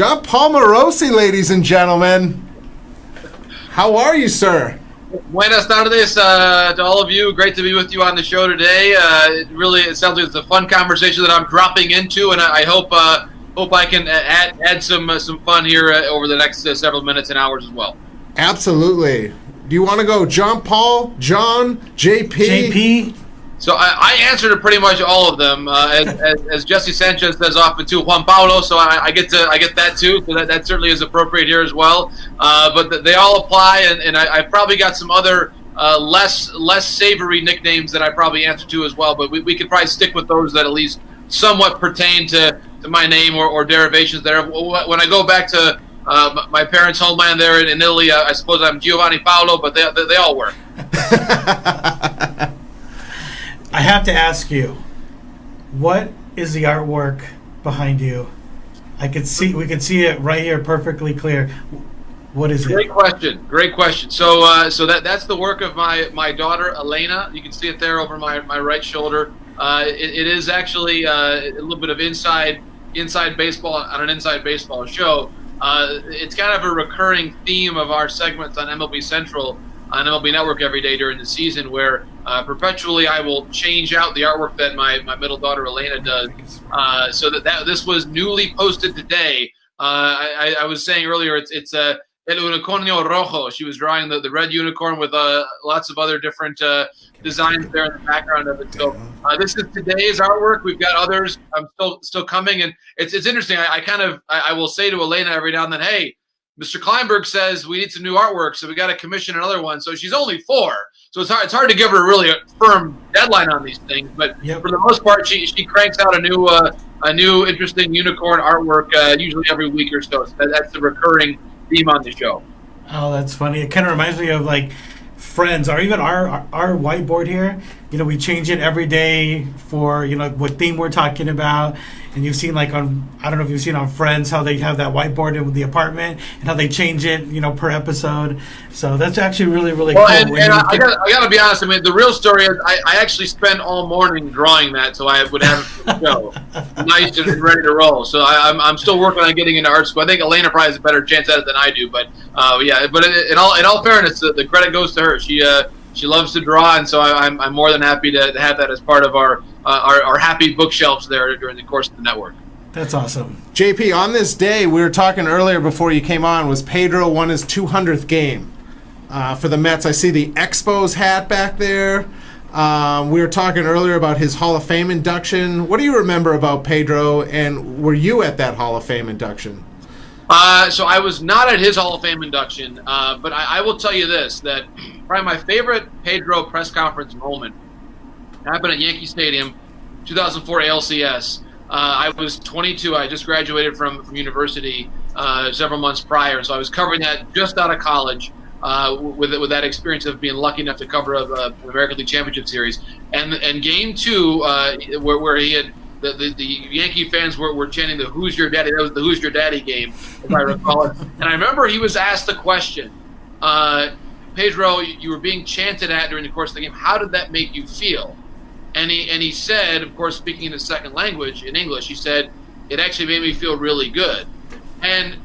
Jon Paul Morosi, ladies and gentlemen. How are you, sir? Buenas tardes to all of you. Great to be with you on the show today. It sounds like it's a fun conversation that I'm dropping into, and I hope I can add some fun here over the next several minutes and hours as well. Absolutely. Do you want to go Jon Paul, John, JP? So I answer to pretty much all of them. As Jesse Sanchez says often too, Juan Paulo. So I get that too. So that certainly is appropriate here as well. But they all apply, and I probably got some other less savory nicknames that I probably answer to as well. But we could probably stick with those that at least somewhat pertain to my name or derivations there. When I go back to my parents' homeland there in Italy, I suppose I'm Giovanni Paolo, but they all work. I have to ask you, what is the artwork behind you? We can see it right here, perfectly clear. What is it? Great question. So that's the work of my daughter Elena. You can see it there over my right shoulder. It is actually a little bit of inside baseball on an inside baseball show. It's kind of a recurring theme of our segments on MLB Central on MLB Network every day during the season, where perpetually I will change out the artwork that my middle daughter Elena does. So that this was newly posted today. I was saying earlier, it's El Unicornio Rojo. She was drawing the red unicorn with lots of other different designs there in the background of it. So this is today's artwork. We've got others still coming, and it's interesting. I will say to Elena every now and then, hey, Mr. Kleinberg says we need some new artwork, so we got to commission another one. So she's only 4, so it's hard to give her really a firm deadline on these things. But for the most part, she cranks out a new interesting unicorn artwork usually every week or so. So that's the recurring theme on the show. Oh, that's funny. It kind of reminds me of like Friends, or even our whiteboard here. We change it every day for what theme we're talking about. And you've seen I don't know if you've seen on Friends how they have that whiteboard in the apartment and how they change it per episode. So that's actually really cool. And I got to be honest. I mean, the real story is I actually spent all morning drawing that, so I would have a show nice and ready to roll. So I'm still working on getting into art school. I think Elena probably has a better chance at it than I do. But yeah. But in all fairness, the credit goes to her. She loves to draw, and so I'm more than happy to have that as part of our happy bookshelves there during the course of the network. That's awesome. JP, on this day, we were talking earlier before you came on, was Pedro won his 200th game for the Mets. I see the Expos hat back there. We were talking earlier about his Hall of Fame induction. What do you remember about Pedro, and were you at that Hall of Fame induction? So I was not at his Hall of Fame induction, but I will tell you this, that probably my favorite Pedro press conference moment happened at Yankee Stadium, 2004 ALCS. I was 22. I just graduated from university several months prior, so I was covering that just out of college with that experience of being lucky enough to cover the American League Championship Series. And Game 2, where he had the Yankee fans were chanting the "Who's Your Daddy?" That was the "Who's Your Daddy" game, if I recall it. And I remember he was asked the question, Pedro, you were being chanted at during the course of the game. How did that make you feel? And he said, of course, speaking in his second language, in English, he said, it actually made me feel really good. And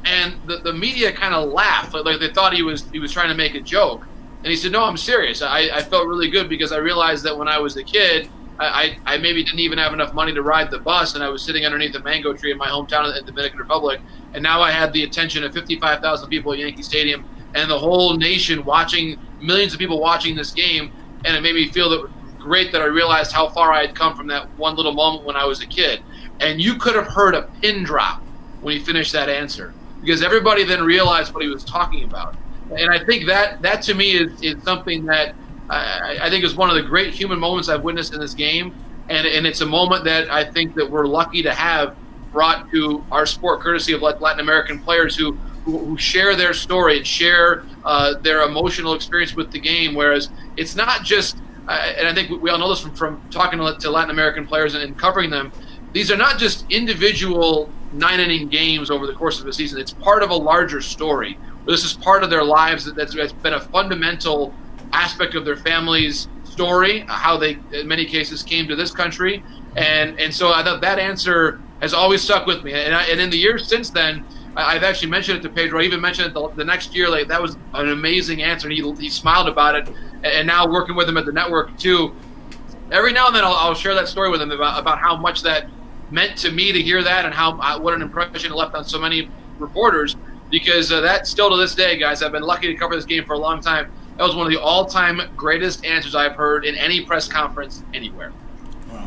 the media kind of laughed, like they thought he was trying to make a joke. And he said, no, I'm serious. I felt really good because I realized that when I was a kid, I maybe didn't even have enough money to ride the bus, and I was sitting underneath a mango tree in my hometown in the Dominican Republic, and now I had the attention of 55,000 people at Yankee Stadium and the whole nation watching, millions of people watching this game, and it made me feel that great that I realized how far I had come from that one little moment when I was a kid. And you could have heard a pin drop when he finished that answer, because everybody then realized what he was talking about. And I think that to me is something that I think is one of the great human moments I've witnessed in this game, and it's a moment that I think that we're lucky to have brought to our sport courtesy of Latin American players who share their story and share their emotional experience with the game. Whereas it's not just, and I think we all know this from talking to Latin American players and covering them, these are not just individual 9-inning games over the course of a season. It's part of a larger story. This is part of their lives that's been a fundamental aspect of their family's story, how they, in many cases, came to this country. And so I thought that answer has always stuck with me. And in the years since then, I've actually mentioned it to Pedro. I even mentioned it the next year. Like, that was an amazing answer, and he smiled about it. And now working with him at the network too, every now and then I'll share that story with him about how much that meant to me to hear that, and how what an impression it left on so many reporters. Because that still to this day, guys, I've been lucky to cover this game for a long time. That was one of the all-time greatest answers I've heard in any press conference anywhere.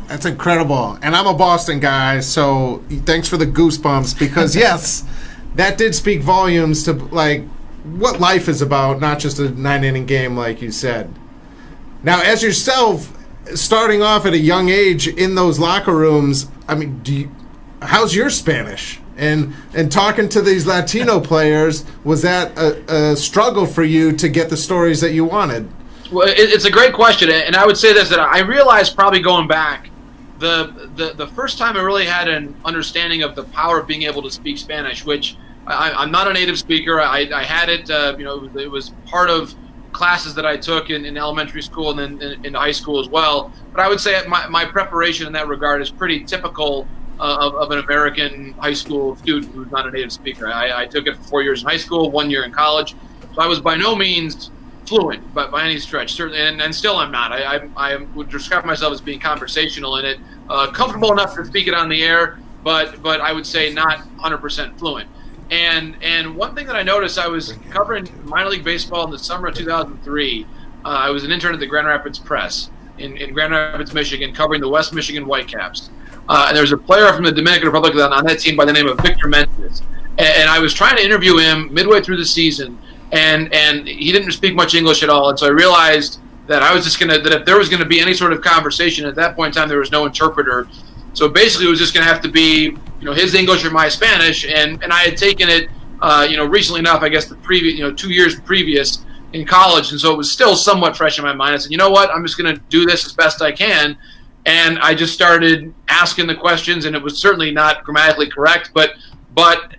That's incredible. And I'm a Boston guy, so thanks for the goosebumps, because yes, that did speak volumes to like what life is about, not just a 9-inning game like you said. Now, as yourself, starting off at a young age in those locker rooms, I mean, how's your Spanish? And talking to these Latino players, was that a struggle for you to get the stories that you wanted? Well, it's a great question, and I would say this, that I realized probably going back, the first time I really had an understanding of the power of being able to speak Spanish, which I'm not a native speaker. I had it, it was part of classes that I took in elementary school and then in high school as well. But I would say my preparation in that regard is pretty typical of an American high school student who's not a native speaker. I took it for 4 years in high school, 1 year in college. So I was by no means fluent, but by any stretch, certainly, and still I'm not. I would describe myself as being conversational in it, comfortable enough to speak it on the air, but I would say not 100% fluent. And one thing that I noticed, I was covering minor league baseball in the summer of 2003. I was an intern at the Grand Rapids Press in Grand Rapids, Michigan, covering the West Michigan Whitecaps. And there was a player from the Dominican Republic on that team by the name of Victor Mendez. And I was trying to interview him midway through the season, and he didn't speak much English at all. And so I realized that I was just that if there was going to be any sort of conversation, at that point in time there was no interpreter. So basically it was just going to have to be, his English or my Spanish. And I had taken it, recently enough, I guess the previous, 2 years previous in college. And so it was still somewhat fresh in my mind. I said, you know what, I'm just going to do this as best I can. And I just started asking the questions, and it was certainly not grammatically correct, but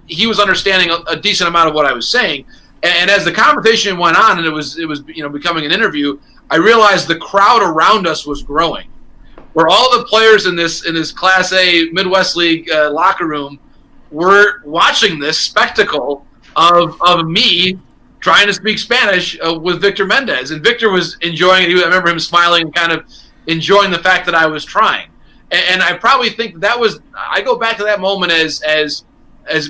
he was understanding a decent amount of what I was saying. And as the conversation went on, and it was becoming an interview, I realized the crowd around us was growing, where all the players in this Class A Midwest League locker room were watching this spectacle of me trying to speak Spanish with Victor Mendez, and Victor was enjoying it. I remember him smiling and kind of enjoying the fact that I was trying. And I probably think that was, I go back to that moment as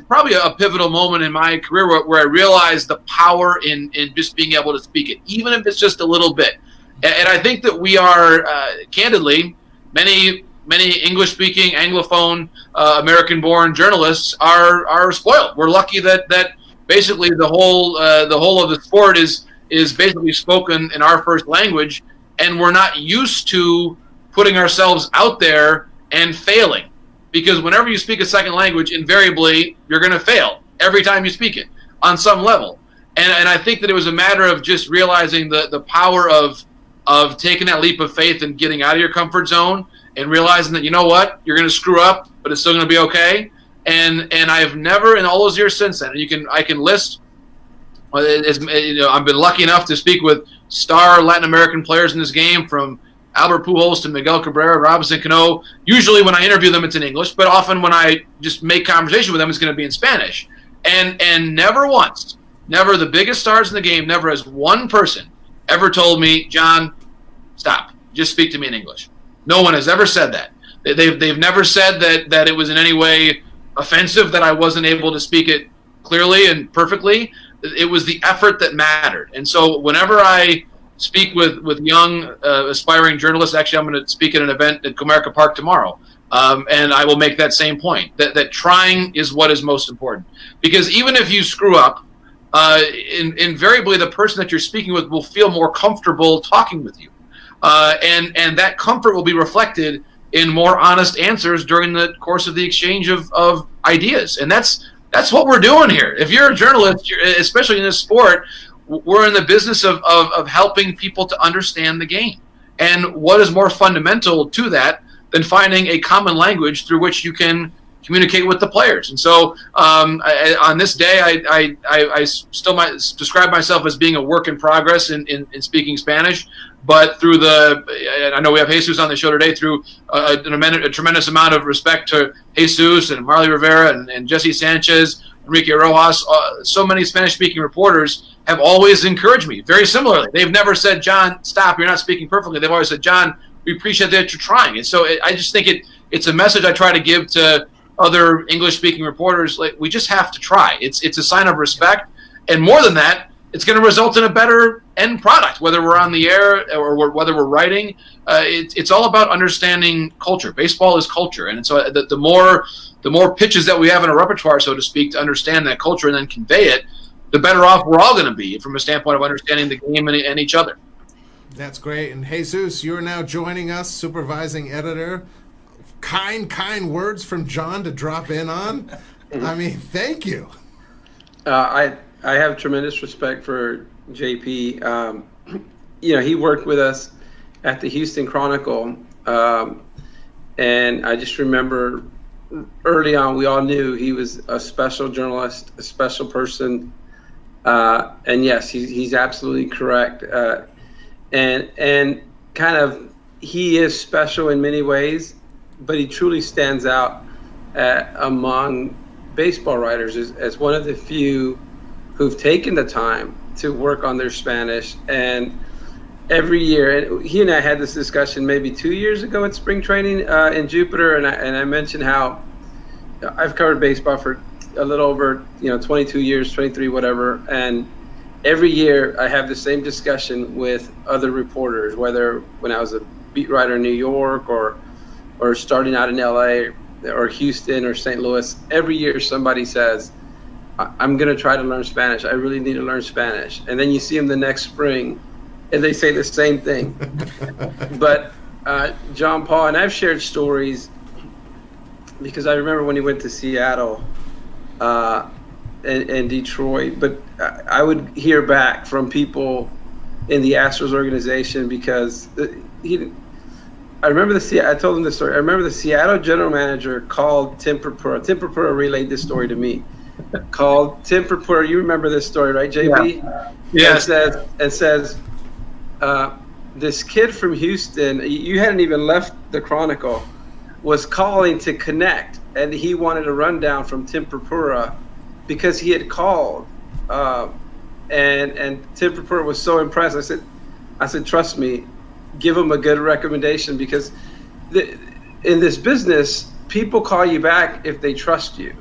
probably a pivotal moment in my career where I realized the power in just being able to speak it, even if it's just a little bit. And I think that we are, candidly, many English-speaking, Anglophone, American-born journalists are spoiled. We're lucky that basically the whole of the sport is basically spoken in our first language, and we're not used to putting ourselves out there and failing. Because whenever you speak a second language, invariably, you're going to fail every time you speak it on some level. And I think that it was a matter of just realizing the power of taking that leap of faith and getting out of your comfort zone and realizing that, you know what, you're going to screw up, but it's still going to be okay. And I've never, in all those years since then, I can list, I've been lucky enough to speak with star Latin American players in this game, from Albert Pujols to Miguel Cabrera, Robinson Cano. Usually when I interview them, it's in English, but often when I just make conversation with them, it's going to be in Spanish. And never once, never the biggest stars in the game, never has one person ever told me, John, stop, just speak to me in English. No one has ever said that. They've never said that it was in any way offensive that I wasn't able to speak it clearly and perfectly. It was the effort that mattered. And so whenever I speak with young aspiring journalists, actually I'm going to speak at an event at Comerica Park tomorrow, and I will make that same point, that trying is what is most important. Because even if you screw up, invariably the person that you're speaking with will feel more comfortable talking with you. And that comfort will be reflected in more honest answers during the course of the exchange of ideas. And that's what we're doing here. If you're a journalist, especially in this sport, we're in the business of helping people to understand the game. And what is more fundamental to that than finding a common language through which you can communicate with the players? And so on this day, I still might describe myself as being a work in progress in speaking Spanish. but through I know we have Jesus on the show today, through a tremendous amount of respect to Jesus and Marley Rivera and Jesse Sanchez, Enrique Rojas, so many Spanish-speaking reporters have always encouraged me very similarly. They've never said, John, stop, you're not speaking perfectly. They've always said, John, we appreciate that you're trying. And so I just think it's a message I try to give to other English-speaking reporters. Like, we just have to try. It's a sign of respect. And more than that, it's going to result in a better end product, whether we're on the air or whether we're writing. It's all about understanding culture. Baseball is culture. And so the more pitches that we have in our repertoire, so to speak, to understand that culture and then convey it, the better off we're all going to be from a standpoint of understanding the game and each other. That's great. And Jesus, you are now joining us, supervising editor. Kind words from John to drop in on. I mean, thank you. I have tremendous respect for JP. He worked with us at the Houston Chronicle, and I just remember early on we all knew he was a special journalist, a special person, and yes, he's absolutely correct. And kind of he is special in many ways, but he truly stands out among baseball writers as one of the few who've taken the time to work on their Spanish. And every year, and he and I had this discussion maybe 2 years ago at spring training in Jupiter, and I mentioned how I've covered baseball for a little over 22 years, 23, whatever, and every year I have the same discussion with other reporters, whether when I was a beat writer in New York or starting out in LA or Houston or St. Louis. Every year somebody says, I'm going to try to learn Spanish. I really need to learn Spanish. And then you see them the next spring and they say the same thing. But Jon Paul, and I've shared stories because I remember when he went to Seattle and Detroit, but I would hear back from people in the Astros organization because I remember I told him this story. I remember the Seattle general manager called Tim Purpura. Tim Purpura relayed this story to me. Called Tim Purpura. You remember this story, right, JP? Yeah. And says, this kid from Houston, you hadn't even left the Chronicle, was calling to connect, and he wanted a rundown from Tim Purpura because he had called. And Tim Purpura was so impressed. I said, trust me, give him a good recommendation, because in this business, people call you back if they trust you,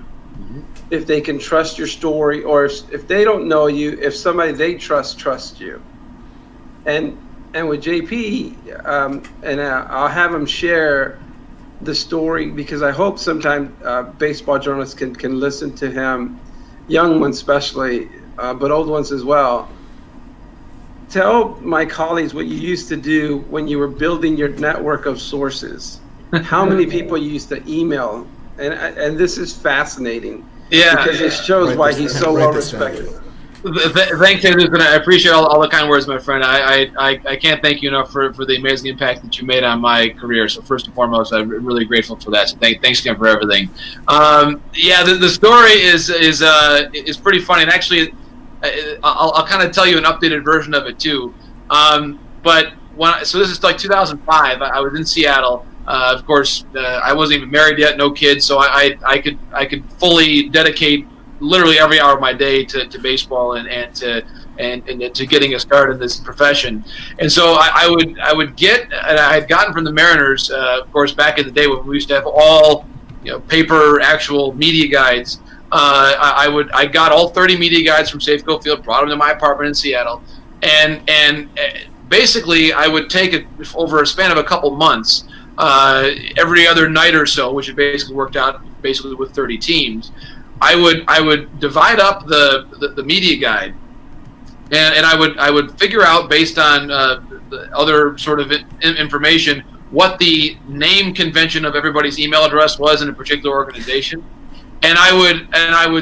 if they can trust your story, or if they don't know you, if somebody they trusts you. And with JP, and I'll have him share the story, because I hope sometime baseball journalists can listen to him, young ones especially, but old ones as well. Tell my colleagues what you used to do when you were building your network of sources. How many people you used to email, and this is fascinating. Yeah, because it shows why he's so well respected. Thanks, and I appreciate all the kind words, my friend. I can't thank you enough for the amazing impact that you made on my career. So first and foremost, I'm really grateful for that. So thanks again for everything. Yeah, the story is pretty funny, and actually, I'll kind of tell you an updated version of it too. But so this is like 2005. I was in Seattle. Of course, I wasn't even married yet, no kids, so I could fully dedicate literally every hour of my day to baseball and to getting a start in this profession. And so I would get, and I had gotten from the Mariners, of course, back in the day when we used to have all paper actual media guides. I got all 30 media guides from Safeco Field, brought them to my apartment in Seattle, and basically I would take it over a span of a couple months, every other night or so, which it basically worked out basically with 30 teams. I would divide up the media guide, and I would figure out, based on the other sort of information, what the name convention of everybody's email address was in a particular organization. And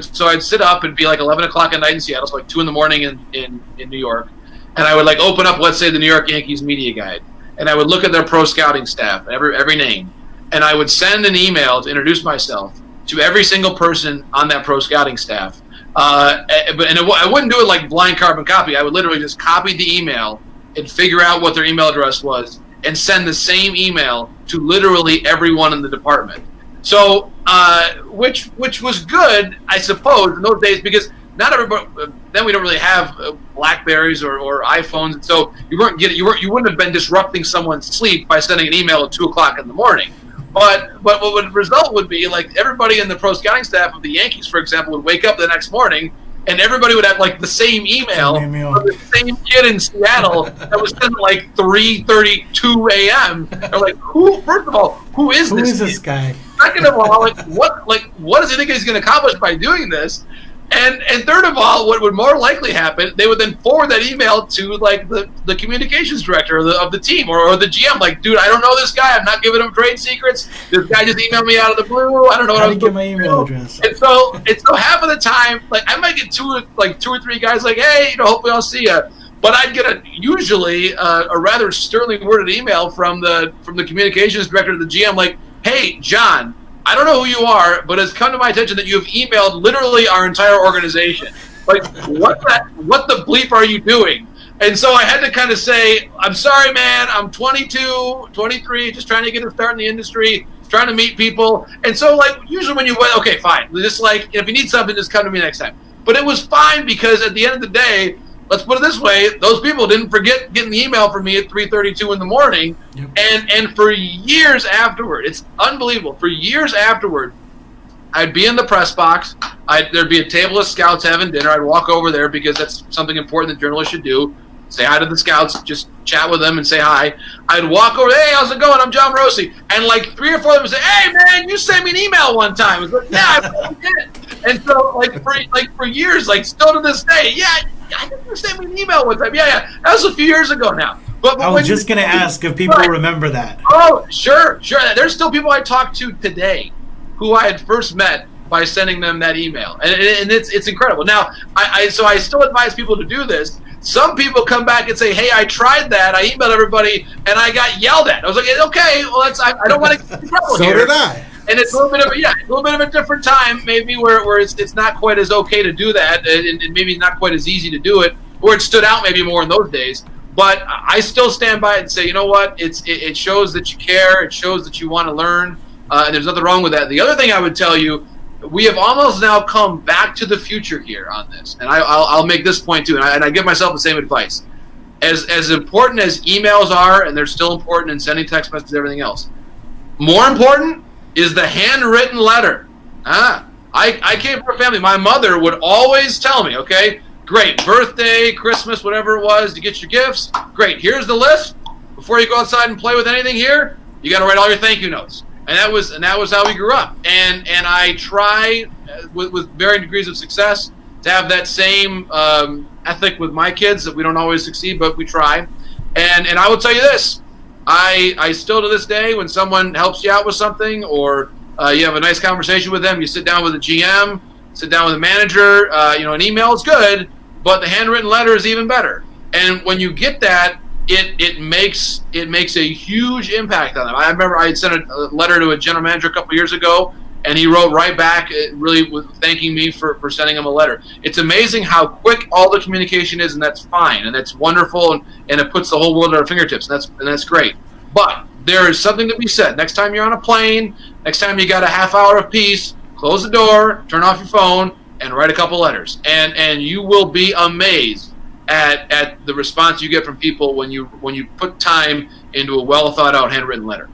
so I'd sit up and be like 11 o'clock at night in Seattle, so like 2 in the morning in New York, and I would like open up, let's say, the New York Yankees media guide, and I would look at their pro scouting staff, every name, and I would send an email to introduce myself to every single person on that pro scouting staff. I wouldn't do it like blind carbon copy. I would literally just copy the email and figure out what their email address was and send the same email to literally everyone in the department. So, which was good, I suppose, in those days, because not everybody. Then we don't really have Blackberries or iPhones, and so you wouldn't have been disrupting someone's sleep by sending an email at 2:00 in the morning. But what the result would be, like, everybody in the pro scouting staff of the Yankees, for example, would wake up the next morning and everybody would have like the same email from the same kid in Seattle that was sent at like 3:32 a.m. They're like, first of all, who is this guy? Second of all, what does he think he's going to accomplish by doing this? And third of all, what would more likely happen, they would then forward that email to like the communications director of the team or the GM. Like, dude, I don't know this guy. I'm not giving him trade secrets. This guy just emailed me out of the blue. I don't know what I'm get my email address. And so half of the time, like I might get two or three guys like, hey, hopefully I'll see you. But I'd get usually a rather sternly worded email from the communications director of the GM, like, hey, John, I don't know who you are, but it's come to my attention that you have emailed literally our entire organization. Like, what the bleep are you doing? And so I had to kind of say, I'm sorry, man, I'm 22, 23, just trying to get a start in the industry, trying to meet people. And so, like, usually when you went, okay, fine, just like, if you need something, just come to me next time. But it was fine because at the end of the day, let's put it this way, those people didn't forget getting the email from me at 3:32 in the morning. Yep. And for years afterward, it's unbelievable. For years afterward, I'd be in the press box. There'd be a table of scouts having dinner. I'd walk over there because that's something important that journalists should do. Say hi to the scouts, just chat with them and say hi. I'd walk over, hey, how's it going? I'm Jon Morosi. And like 3 or 4 of them would say, hey, man, you sent me an email one time. I was like, yeah, I did. And so for years, like still to this day, yeah, I think you sent me an email one time. Yeah. That was a few years ago now. But I was just going to ask if people remember that. Oh, sure. There's still people I talk to today who I had first met by sending them that email. And it's incredible. Now, so I still advise people to do this. Some people come back and say, hey, I tried that. I emailed everybody, and I got yelled at. I was like, okay, well, I don't want to get in trouble so here. So did I. And it's a little bit of a different time, maybe where it's not quite as okay to do that, and maybe not quite as easy to do it, or it stood out maybe more in those days. But I still stand by it and say, you know what? It shows that you care. It shows that you want to learn, and there's nothing wrong with that. The other thing I would tell you, we have almost now come back to the future here on this, and I'll make this point too, and I give myself the same advice. As important as emails are, and they're still important in sending text messages and everything else, more important is the handwritten letter. I came from a family. My mother would always tell me, okay, great, birthday, Christmas, whatever it was, to get your gifts. Great, here's the list. Before you go outside and play with anything here, you got to write all your thank you notes. And that was how we grew up. And I try with varying degrees of success to have that same ethic with my kids. That we don't always succeed, but we try. And I will tell you this. I still to this day, when someone helps you out with something or you have a nice conversation with them, you sit down with a GM, sit down with a manager, an email is good, but the handwritten letter is even better. And when you get that, it makes a huge impact on them. I remember I had sent a letter to a general manager a couple years ago, and he wrote right back, really thanking me for sending him a letter. It's amazing how quick all the communication is, and that's fine, and that's wonderful, and it puts the whole world at our fingertips, and that's great. But there is something to be said. Next time you're on a plane, next time you got a half hour of peace, close the door, turn off your phone, and write a couple letters, and you will be amazed at the response you get from people when you put time into a well thought out handwritten letter.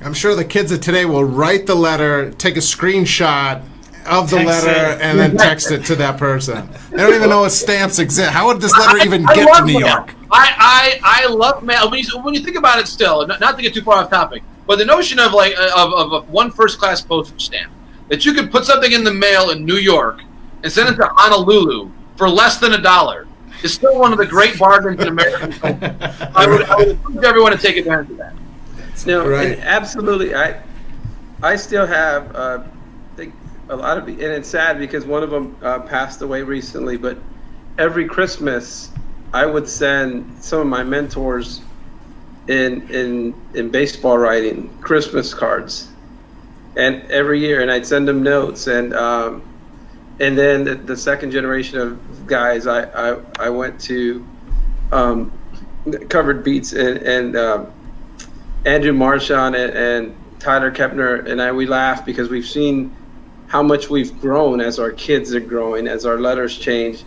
I'm sure the kids of today will write the letter, take a screenshot of the letter, and then text it to that person. They don't even know if stamps exist. How would this letter even get to New York? I love mail. When you think about it, still, not to get too far off topic, but the notion of of one first-class postage stamp, that you could put something in the mail in New York and send it to Honolulu for less than $1. Is still one of the great bargains in American culture. I would encourage everyone to take advantage of that. No, right. Absolutely. I still have I think a lot of, and it's sad because one of them passed away recently. But every Christmas, I would send some of my mentors in baseball writing Christmas cards, and every year, and I'd send them notes and then the second generation of guys, I went to covered beats, and Andrew Marchand and Tyler Kepner and we laugh because we've seen how much we've grown as our kids are growing, as our letters change.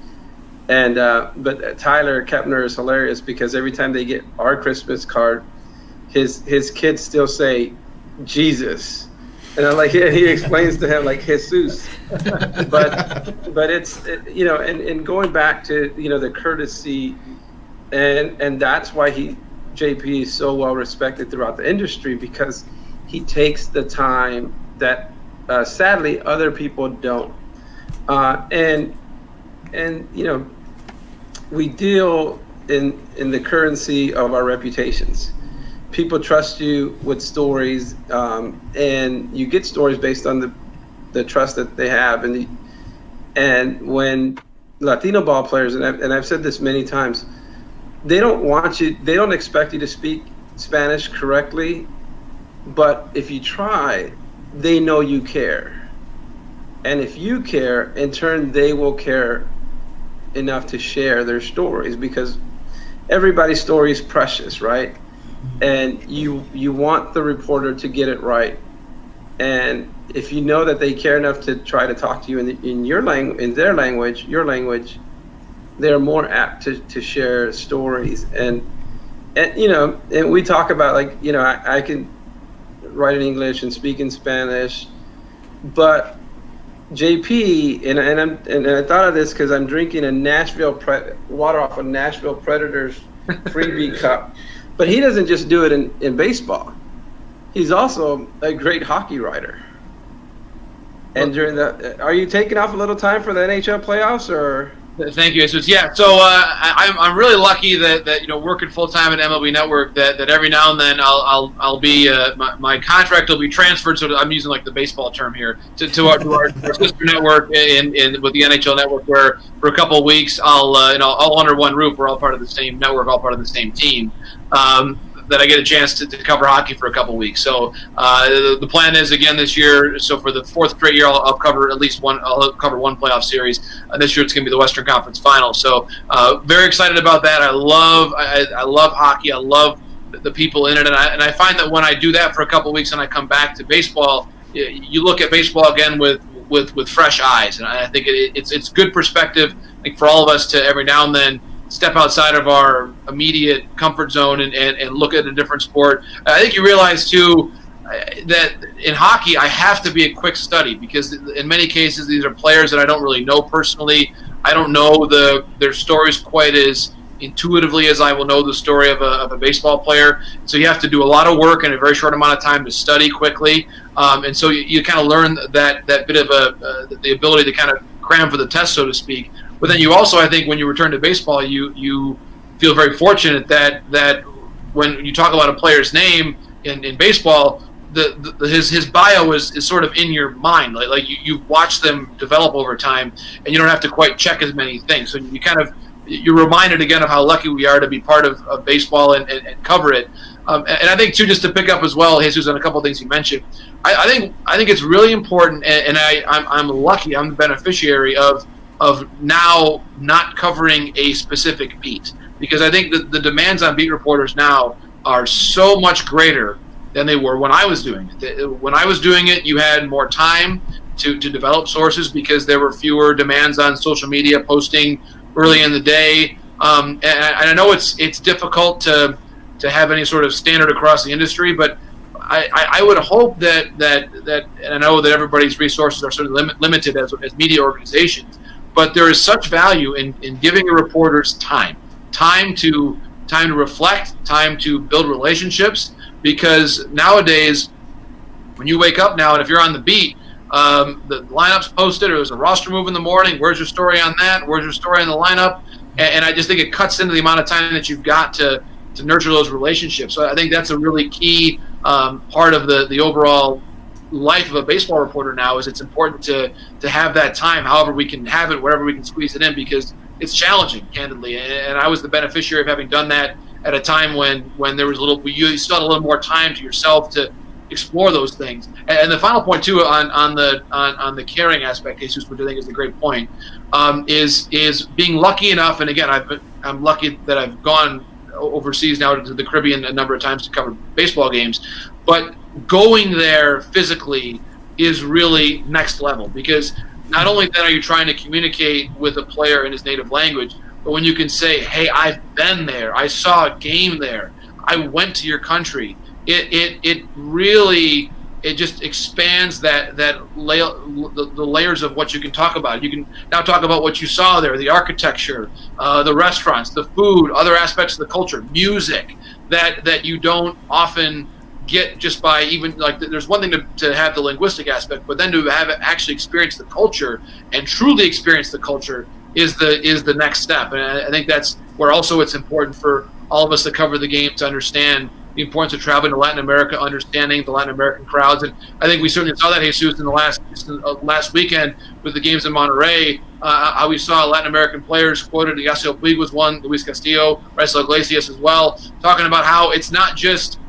And but Tyler Kepner is hilarious because every time they get our Christmas card, his kids still say Jesus, and he explains to him like Jesus, but it's and going back to the courtesy, and that's why JP is so well respected throughout the industry, because he takes the time that sadly other people don't, and we deal in the currency of our reputations. People trust you with stories, and you get stories based on the trust that they have. And when Latino ball players, and I've said this many times, they don't expect you to speak Spanish correctly, but if you try, they know you care. And if you care, in turn, they will care enough to share their stories, because everybody's story is precious, right? And you want the reporter to get it right. And if you know that they care enough to try to talk to you in your their language, your language, they're more apt to share stories. And we talk about I can write in English and speak in Spanish, but JP, and I thought of this because I'm drinking a water off a Nashville Predators freebie cup, but he doesn't just do it in baseball. He's also a great hockey writer. And are you taking off a little time for the NHL playoffs, or? Thank you, Jesus. Yeah, so I'm really lucky that working full time at MLB Network, that every now and then I'll be my contract will be transferred. So I'm using the baseball term here to our sister network in with the NHL Network, where for a couple of weeks all under one roof. We're all part of the same network, all part of the same team. That I get a chance to cover hockey for a couple of weeks. So the plan is, again, this year, so for the fourth straight year, I'll cover at least one. I'll cover one playoff series. This year it's going to be the Western Conference Final. So very excited about that. I love hockey. I love the people in it, and I find that when I do that for a couple of weeks and I come back to baseball, you look at baseball again with fresh eyes, and I think it's good perspective, for all of us to every now and then step outside of our immediate comfort zone and look at a different sport. I think you realize, too, that in hockey I have to be a quick study, because in many cases these are players that I don't really know personally. I don't know their stories quite as intuitively as I will know the story of a baseball player. So you have to do a lot of work in a very short amount of time to study quickly. And so you kind of learn that bit of the ability to kind of cram for the test, so to speak. But then you also, I think, when you return to baseball, you feel very fortunate that when you talk about a player's name in baseball, his bio is sort of in your mind, like you've watched them develop over time, and you don't have to quite check as many things. So you're reminded again of how lucky we are to be part of baseball and cover it. And I think, too, just to pick up as well, Jesus, on a couple of things you mentioned, I think it's really important, and I'm lucky. I'm the beneficiary of now not covering a specific beat, because I think the demands on beat reporters now are so much greater than they were when I was doing it. When I was doing it, you had more time to develop sources because there were fewer demands on social media posting early in the day. And I know it's difficult to have any sort of standard across the industry, but I would hope that and I know that everybody's resources are sort of limited as media organizations, but there is such value in giving your reporters time to reflect, time to build relationships, because nowadays, when you wake up now, and if you're on the beat, the lineup's posted, or there's a roster move in the morning, where's your story on that? Where's your story on the lineup? And I just think it cuts into the amount of time that you've got to nurture those relationships. So I think that's a really key part of the overall life of a baseball reporter now. Is it's important to have that time, however we can have it, wherever we can squeeze it in, because it's challenging, candidly. And I was the beneficiary of having done that at a time when there was you still had a little more time to yourself to explore those things. And the final point, too, on the caring aspect, Jesus, which I think is a great point, is being lucky enough. And again, I'm lucky that I've gone overseas now to the Caribbean a number of times to cover baseball games. But going there physically is really next level, because not only then are you trying to communicate with a player in his native language, but when you can say, hey, I've been there, I saw a game there, I went to your country, it really, it just expands the layers of what you can talk about. You can now talk about what you saw there, the architecture, the restaurants, the food, other aspects of the culture, music that you don't often get just by even, like, there's one thing to have the linguistic aspect, but then to have it actually experience the culture and truly experience the culture is the next step. And I think that's where also it's important for all of us that cover the game to understand the importance of traveling to Latin America, understanding the Latin American crowds. And I think we certainly saw that, Jesus, in the last weekend with the games in Monterrey. How we saw Latin American players quoted. Yasiel Puig was one, Luis Castillo, Raisel Iglesias as well, talking about how it's not just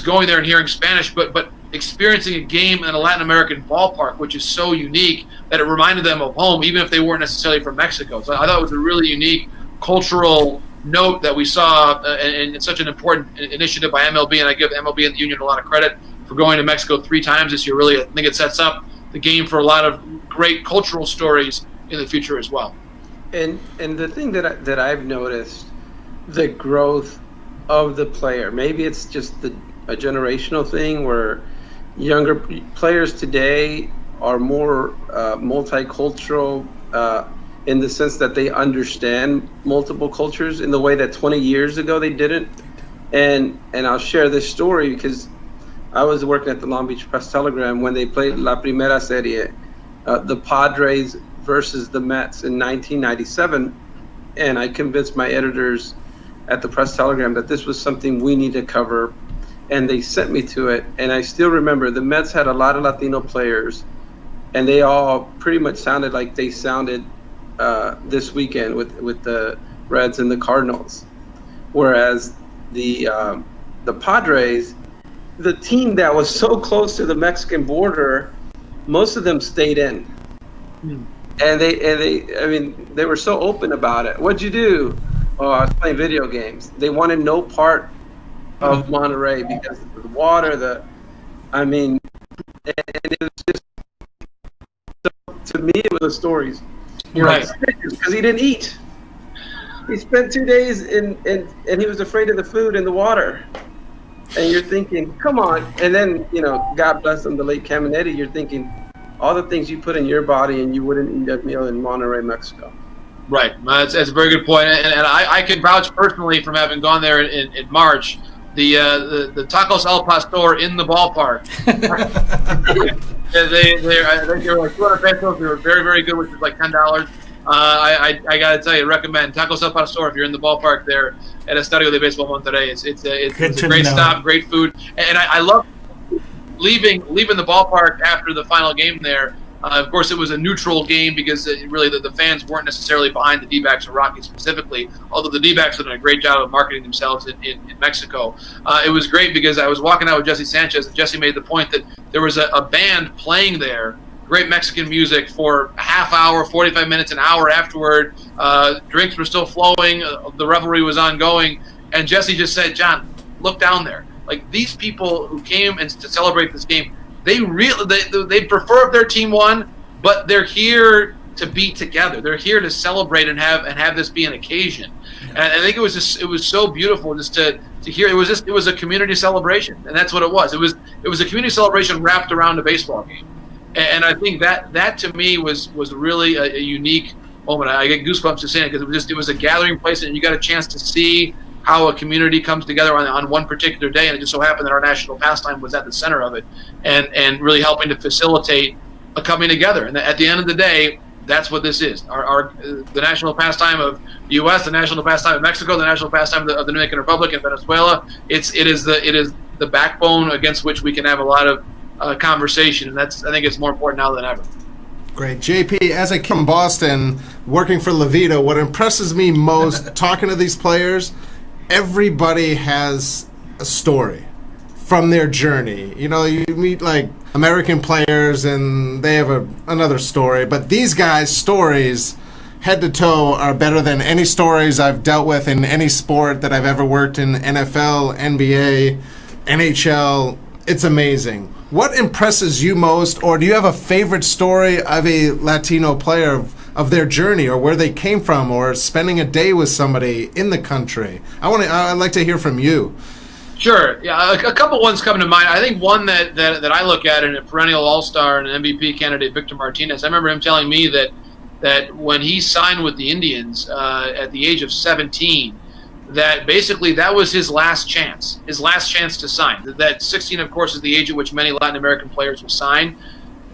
going there and hearing Spanish, but experiencing a game in a Latin American ballpark, which is so unique that it reminded them of home, even if they weren't necessarily from Mexico. So I thought it was a really unique cultural note that we saw, and it's such an important initiative by MLB, and I give MLB and the union a lot of credit for going to Mexico 3 times this year. Really, I think it sets up the game for a lot of great cultural stories in the future as well. And the thing that I've noticed, the growth of the player, maybe it's just a generational thing where younger players today are more multicultural, in the sense that they understand multiple cultures in the way that 20 years ago they didn't. And I'll share this story because I was working at the Long Beach Press-Telegram when they played La Primera Serie, the Padres versus the Mets in 1997. And I convinced my editors at the Press-Telegram that this was something we need to cover. And they sent me to it. And I still remember the Mets had a lot of Latino players, and they all pretty much sounded like they sounded this weekend with the Reds and the Cardinals. Whereas the Padres, the team that was so close to the Mexican border, most of them stayed in. And they were so open about it. What'd you do? Oh, I was playing video games. They wanted no part of Monterrey because of the water, and it was just, to me, it was the stories. Right. Because he didn't eat. He spent 2 days and he was afraid of the food and the water. And you're thinking, come on. And then, God bless him, the late Caminetti, you're thinking all the things you put in your body and you wouldn't eat that meal in Monterrey, Mexico. Right. That's a very good point. And I can vouch personally from having gone there in March. The tacos al pastor in the ballpark. they were like 200 pesos. They were very, very good, which was like $10. I gotta tell you, recommend tacos al pastor if you're in the ballpark there at Estadio de Baseball Monterrey. It's a great stop, great food, and I love leaving the ballpark after the final game there. Of course, it was a neutral game because really the fans weren't necessarily behind the D-backs or Rockies specifically, although the D-backs have done a great job of marketing themselves in Mexico. It was great because I was walking out with Jesse Sanchez, and Jesse made the point that there was a band playing there, great Mexican music, for a half hour, 45 minutes, an hour afterward. Drinks were still flowing, the revelry was ongoing, and Jesse just said, John, look down there. Like, these people who came to celebrate this game, they prefer if their team won, but they're here to be together. They're here to celebrate and have this be an occasion. And I think it was so beautiful just to hear. It was a community celebration, and that's what it was. It was a community celebration wrapped around a baseball game. And I think that to me was really a unique moment. I get goosebumps just saying it because it was a gathering place, and you got a chance to see how a community comes together on one particular day, and it just so happened that our national pastime was at the center of it, and really helping to facilitate a coming together. And at the end of the day, that's what this is. The national pastime of the U.S., the national pastime of Mexico, the national pastime of the Dominican Republic and Venezuela. It is the backbone against which we can have a lot of conversation, and I think it's more important now than ever. Great. JP, as I came from Boston, working for La Vida, what impresses me most talking to these players, everybody has a story from their journey. You meet like American players and they have another story, but these guys' stories head to toe are better than any stories I've dealt with in any sport that I've ever worked in, NFL, NBA, NHL. It's amazing. What impresses you most, or do you have a favorite story of a Latino player of their journey, or where they came from, or spending a day with somebody in the country? I'd like to hear from you. Sure. Yeah, a couple ones come to mind. I think one that I look at, and a perennial all-star and an MVP candidate, Victor Martinez. I remember him telling me that when he signed with the Indians at the age of 17, that basically that was his last chance to sign. That 16, of course, is the age at which many Latin American players will sign.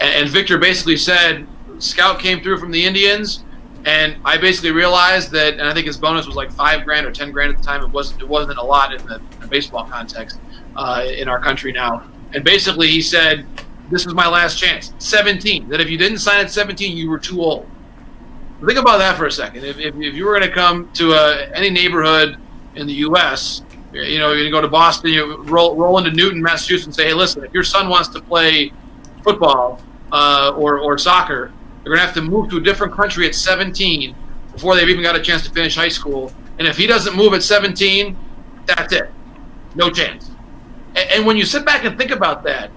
And Victor basically said, scout came through from the Indians, and I basically realized that, and I think his bonus was like $5,000 or $10,000 at the time. It wasn't a lot in the baseball context in our country now. And basically he said, this was my last chance. 17. That if you didn't sign at 17, you were too old. Think about that for a second. If you were going to come to any neighborhood in the U.S., you're going to go to Boston, you roll into Newton, Massachusetts, and say, hey, listen, if your son wants to play football or soccer, they're going to have to move to a different country at 17 before they've even got a chance to finish high school. And if he doesn't move at 17, that's it. No chance. And when you sit back and think about that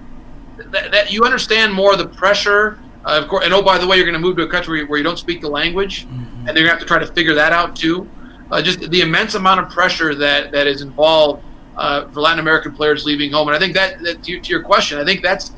you understand more of the pressure. Of course, and by the way, you're going to move to a country where you don't speak the language, and they're going to have to try to figure that out too. Just the immense amount of pressure that is involved for Latin American players leaving home. And I think that to your question, I think that's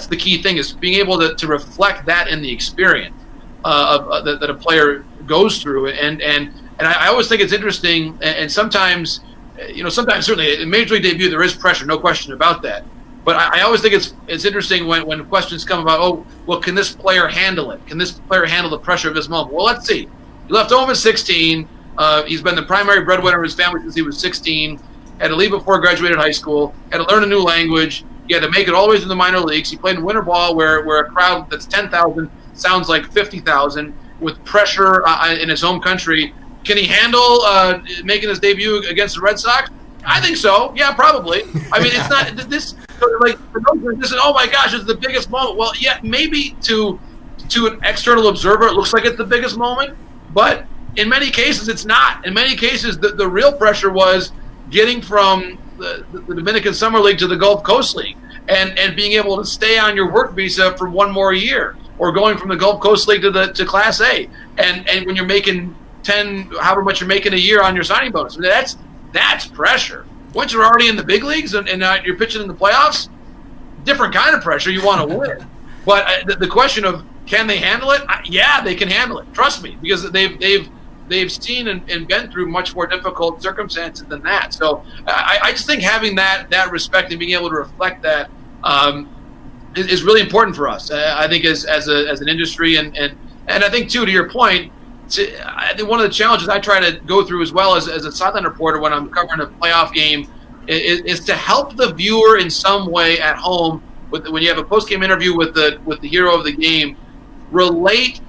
the key thing, is being able to reflect that in the experience that a player goes through. And I always think it's interesting, and sometimes certainly in Major League debut there is pressure, no question about that. But I always think it's interesting when questions come about, can this player handle it? Can this player handle the pressure of this moment? Well, let's see. He left home at 16. He's been the primary breadwinner of his family since he was 16. Had to leave before he graduated high school. Had to learn a new language. He had to make it all the way to the minor leagues. He played in winter ball where a crowd that's 10,000 sounds like 50,000 with pressure in his home country. Can he handle making his debut against the Red Sox? I think so. Yeah, probably. I mean, it's not this like this is, oh my gosh, it's the biggest moment. Well, yeah, maybe to an external observer it looks like it's the biggest moment, but in many cases it's not. In many cases the real pressure was getting from the Dominican Summer League to the Gulf Coast League and being able to stay on your work visa for one more year, or going from the Gulf Coast League to Class A. And when you're making 10, however much you're making a year on your signing bonus, I mean, that's pressure. Once you're already in the big leagues and you're pitching in the playoffs, different kind of pressure. You want to win. But the question of, can they handle it? Yeah, they can handle it. Trust me, because they've seen and been through much more difficult circumstances than that. So I just think having that respect and being able to reflect that is really important for us. I think as an industry, and I think too, to your point, I think one of the challenges I try to go through as well as a sideline reporter when I'm covering a playoff game is to help the viewer in some way at home when you have a post-game interview with the hero of the game, relate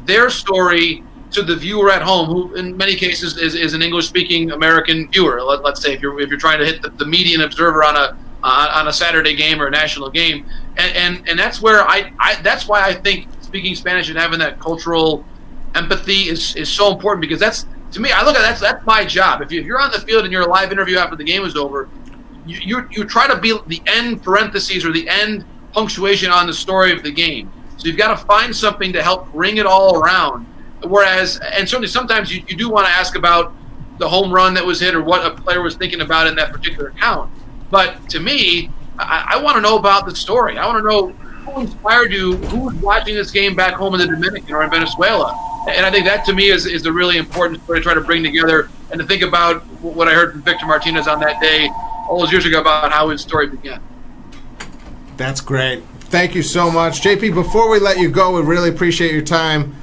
their story to the viewer at home, who in many cases is an English-speaking American viewer. Let's say if you're trying to hit the median observer on a Saturday game or a national game, and that's where that's why I think speaking Spanish and having that cultural empathy is so important, because that's, to me, I look at that's my job. If you're on the field and you're a live interview after the game is over, you try to be the end parentheses or the end punctuation on the story of the game. So you've got to find something to help bring it all around. Whereas, and certainly sometimes you do want to ask about the home run that was hit or what a player was thinking about in that particular count. But to me, I want to know about the story. I want to know who inspired you, who's watching this game back home in the Dominican or in Venezuela. And I think that, to me, is a really important story to try to bring together and to think about what I heard from Victor Martinez on that day all those years ago about how his story began. That's great. Thank you so much. JP, before we let you go, we really appreciate your time.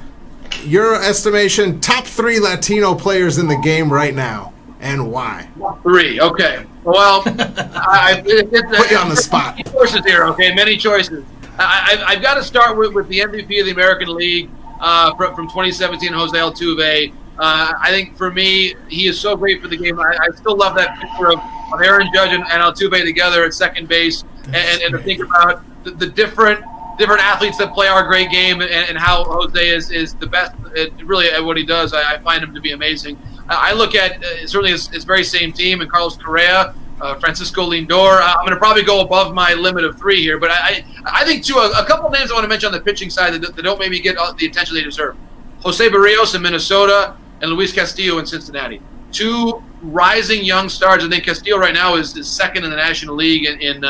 Your estimation, top 3 Latino players in the game right now, and why? 3, okay. Well, put you on the spot. Many choices here, okay? Many choices. I've got to start with the MVP of the American League from 2017, Jose Altuve. I think for me, he is so great for the game. I still love that picture of Aaron Judge and Altuve together at second base, and to think about the different different athletes that play our great game, and how Jose is the best really at what he does. I find him to be amazing. I look at certainly his very same team, and Carlos Correa, Francisco Lindor. I'm going to probably go above my limit of 3 here, but I think, too, a couple of names I want to mention on the pitching side that don't maybe get the attention they deserve. Jose Barrios in Minnesota and Luis Castillo in Cincinnati. 2 rising young stars. I think Castillo right now is second in the National League in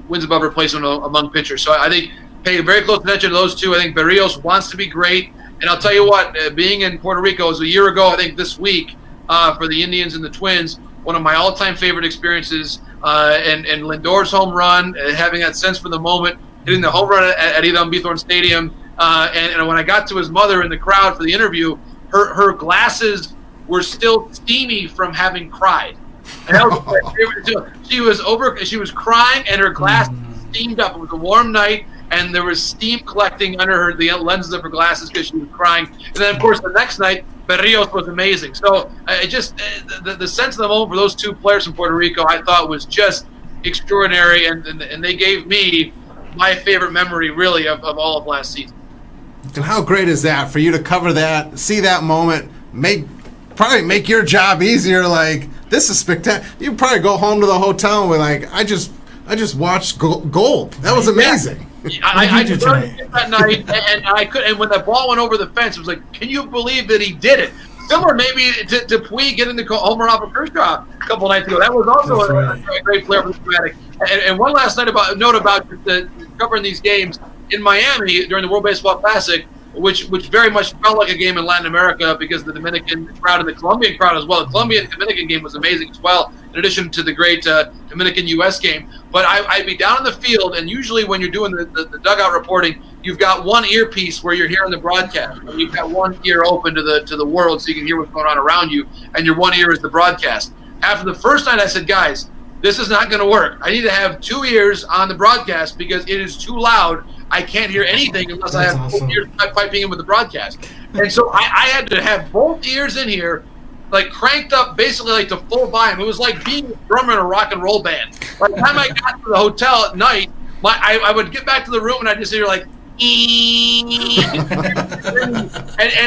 wins above replacement among pitchers. So I think pay very close attention to those 2. I think Barrios wants to be great. And I'll tell you what, being in Puerto Rico was a year ago, I think this week, for the Indians and the Twins, one of my all-time favorite experiences. And Lindor's home run, having that sense for the moment, hitting the home run at Ida Bithorn Stadium. And when I got to his mother in the crowd for the interview, her glasses were still steamy from having cried. And that was my favorite too. She was crying, and her glasses steamed up. It was a warm night, and there was steam collecting under the lenses of her glasses because she was crying. And then, of course, the next night, Barrios was amazing. So the sense of the moment for those 2 players from Puerto Rico, I thought was just extraordinary, and they gave me my favorite memory, really, of all of last season. And how great is that for you to cover that, see that moment, probably make your job easier. Like, this is spectacular. You probably go home to the hotel and be like, I just watched gold. That was amazing. Yeah. I did that night, and I could. And when that ball went over the fence, it was like, can you believe that he did it? Similar maybe to Puig getting the homer off of Kershaw a couple nights ago. That was also a great player for the Dramatic. And one last note about covering these games in Miami during the World Baseball Classic, which very much felt like a game in Latin America because of the Dominican crowd and the Colombian crowd as well. The Colombian-Dominican game was amazing as well, in addition to the great Dominican-U.S. game. But I'd be down in the field, and usually when you're doing the dugout reporting, you've got one earpiece where you're hearing the broadcast. And you've got one ear open to the world so you can hear what's going on around you, and your one ear is the broadcast. After the first night, I said, guys, this is not going to work. I need to have 2 ears on the broadcast because it is too loud. I can't hear anything unless I have both ears piping in with the broadcast. And so I had to have both ears in here, like cranked up basically like to full volume. It was like being a drummer in a rock and roll band. By the time I got to the hotel at night, I would get back to the room and I'd just hear like, and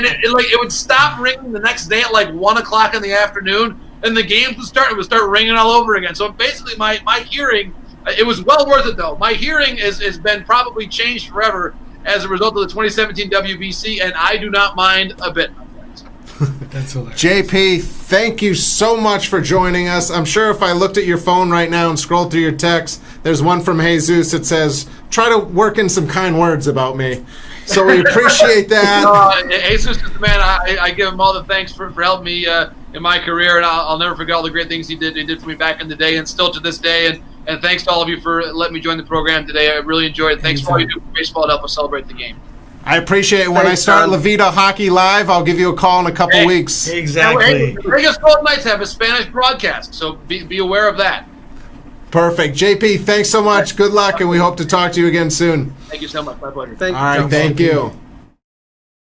it would stop ringing the next day at like 1 o'clock in the afternoon, and the games would start ringing all over again. So basically my hearing, it was well worth it though. My hearing has been probably changed forever as a result of the 2017 WBC, and I do not mind a bit. That's hilarious. JP, thank you so much for joining us. I'm sure if I looked at your phone right now and scrolled through your texts, there's one from Jesus that says, try to work in some kind words about me. So we appreciate that. Jesus is the man. I give him all the thanks for helping me in my career, and I'll never forget all the great things he did for me back in the day and still to this day. And thanks to all of you for letting me join the program today. I really enjoyed it. Thanks for all you do for baseball to help us celebrate the game. I appreciate it. When I start La Vida Hockey Live, I'll give you a call in a couple weeks. Exactly. The Vegas Golden Knights have a Spanish broadcast, so be aware of that. Perfect. JP, thanks so much. Good luck, and we hope to talk to you again soon. Thank you so much. My pleasure. All right, thank you.